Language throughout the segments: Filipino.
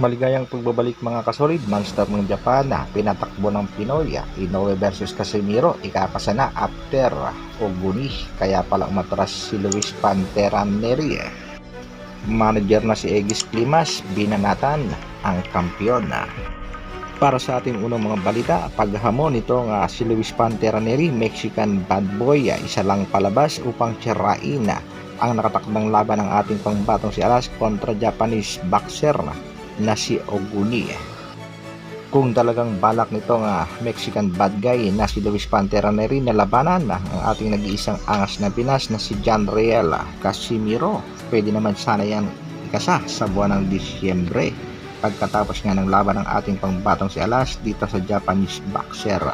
Maligayang pagbabalik mga kasolid, monster ng Japan na pinatakbo ng Pinoy, Inoue versus Casemiro, ikakasa na after Oguni, kaya palang matras si Luis Pantera Neri. Manager na si Egis Klimas, binanatan ang kampiyon. Para sa ating unang mga balita, paghamon nitong si Luis Pantera Neri, Mexican bad boy, isa lang palabas upang sirain ang nakatakdang laban ng ating pangbatong si Alas kontra Japanese boxer na si Oguni. Kung talagang balak nitong Mexican bad guy na si Luis Pantera Neri na labanan ang ating nag-iisang angas na Pinas na si John Riel Casimiro, pwede naman sana yan ikasa sa buwan ng Disyembre pagkatapos nga ng laban ng ating pangbatong si Alas dito sa Japanese boxer.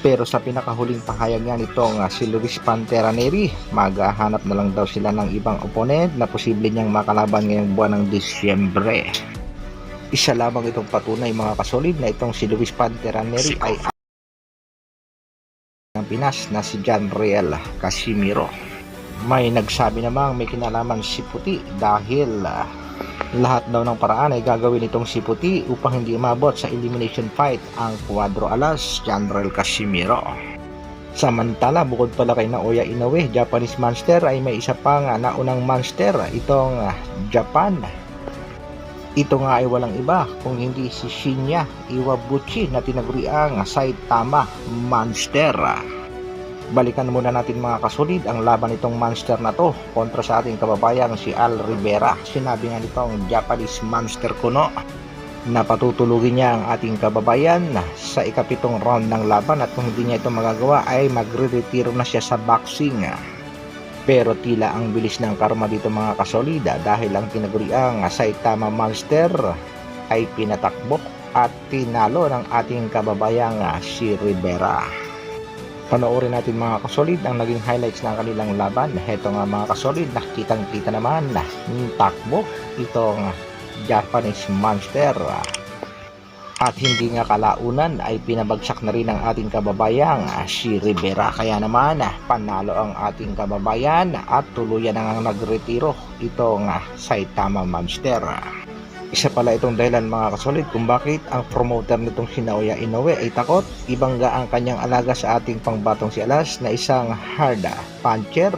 Pero sa pinakahuling pahayag nga nitong si Luis Pantera Neri, maghahanap na lang daw sila ng ibang opponent na posible niyang makalaban ngayong buwan ng Disyembre. Isa lamang itong patunay mga kasolid na itong si Luis Pantera Neri ay ng Pinas na si John Riel Casimiro. May nagsabi namang may kinalaman si Puti dahil lahat daw ng paraan ay gagawin itong si Puti upang hindi umabot sa elimination fight ang Cuadro Alas, John Riel Casimiro. Samantala, bukod pala kay Naoya Inoue, Japanese monster, ay may isa pang naunang monster, itong Japan. Ito nga ay walang iba kung hindi si Shinya Iwabuchi na tinaguriang Saitama Monster. Balikan muna natin mga kasolid ang laban nitong monster na to kontra sa ating kababayang si Al Rivera. Sinabi nga nitong Japanese monster kuno na patutulugin niya ang ating kababayan sa ikapitong round ng laban at kung hindi niya ito magagawa ay magre-retiro na siya sa boxing. Pero tila ang bilis ng karma dito mga kasolida dahil ang tinaguriang Saitama Monster ay pinatakbo at tinalo ng ating kababayang si Rivera. Panoorin natin mga kasolid ang naging highlights ng kanilang laban. Heto nga mga kasolid, nakitang kita naman na takbo itong Japanese Monster. At hindi nga kalaunan ay pinabagsak na rin ang ating kababayang si Rivera. Kaya naman panalo ang ating kababayan at tuluyan na nga nagretiro itong Saitama Monster. Isa pala itong dahilan mga kasolid kung bakit ang promoter nitong si Naoya Inoue ay takot. Ibangga ang kanyang alaga sa ating pangbatong si Alas na isang hard puncher.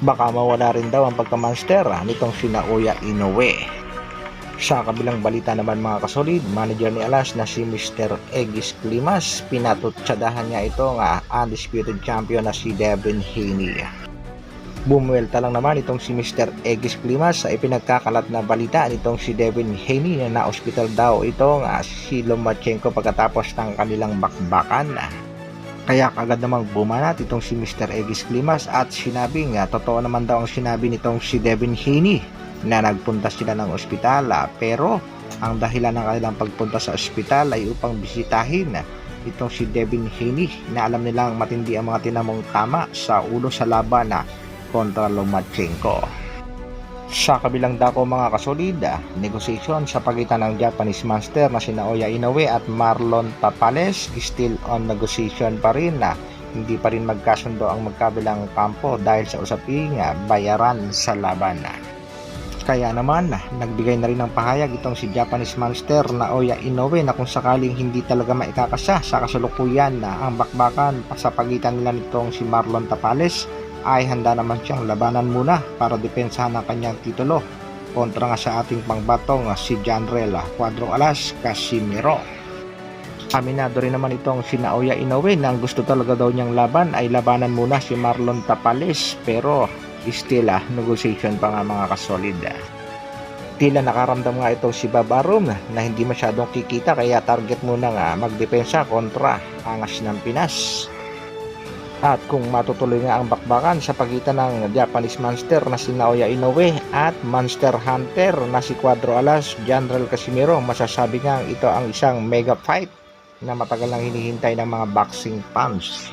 Baka mawala rin daw ang pagka-monster nitong si Naoya Inoue. Sa kabilang balita naman mga kasolid, manager ni Alas na si Mr. Egis Klimas, pinatutsadahan niya itong undisputed champion na si Devin Haney. Bumuelta lang naman itong si Mr. Egis Klimas sa ipinagkakalat na balita nitong si Devin Haney na na-hospital daw itong si Lomachenko pagkatapos ng kanilang bakbakan. Kaya kagad namang bumanat itong si Mr. Egis Klimas at sinabing totoo naman daw ang sinabi nitong si Devin Haney na nagpunta sila ng ospital pero ang dahilan ng kanilang pagpunta sa ospital ay upang bisitahin itong si Devin Haney na alam nilang matindi ang mga tinamong tama sa ulo sa laban kontra Lomachenko. Sa kabilang dako mga kasolid, negosasyon sa pagitan ng Japanese monster na si Naoya Inoue at Marlon Tapales still on negotiation pa rin hindi pa rin magkasundo ang magkabilang kampo dahil sa usaping bayaran sa laban. Kaya naman, nagbigay na rin ng pahayag itong si Japanese monster Naoya Inoue na kung sakaling hindi talaga maikakasa sa kasalukuyan ang bakbakan sa pagitan nila nitong si Marlon Tapales, ay handa naman siyang labanan muna para depensahan ang kanyang titulo kontra nga sa ating pangbatong si John Riel Cuadro Alas Casimiro. Aminado rin naman itong si Naoya Inoue na ang gusto talaga daw niyang laban ay labanan muna si Marlon Tapales pero still negotiation pa nga mga kasolid. Tila nakaramdam nga ito si Bob Arum na hindi masyadong kikita kaya target muna nga magdepensa kontra angas ng Pinas. At kung matutuloy nga ang bakbakan sa pagitan ng Japanese monster na si Naoya Inoue at monster hunter na si Cuadro Alas, John Riel Casimiro, masasabi nga ito ang isang mega fight na matagal nang hinihintay ng mga boxing fans.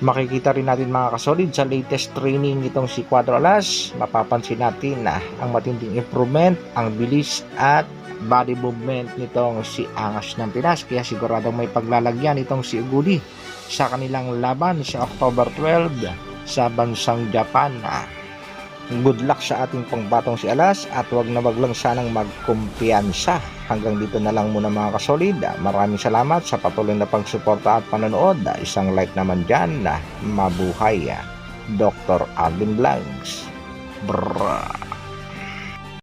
Makikita rin natin mga kasolid sa latest training nitong si Cuadro Alas, mapapansin natin na ang matinding improvement, ang bilis at body movement nitong si Angas ng Pinas, kaya siguradong may paglalagyan itong si Oguni sa kanilang laban sa October 12 sa bansang Japan. Good luck sa ating pangbatong si Alas at wag lang sanang magkumpiyansa. Hanggang dito na lang muna mga kasolid. Maraming salamat sa patuloy na pagsuporta at panonood. Isang like naman dyan. Mabuhay. Dr. Alvin Vlogs. Brrrr.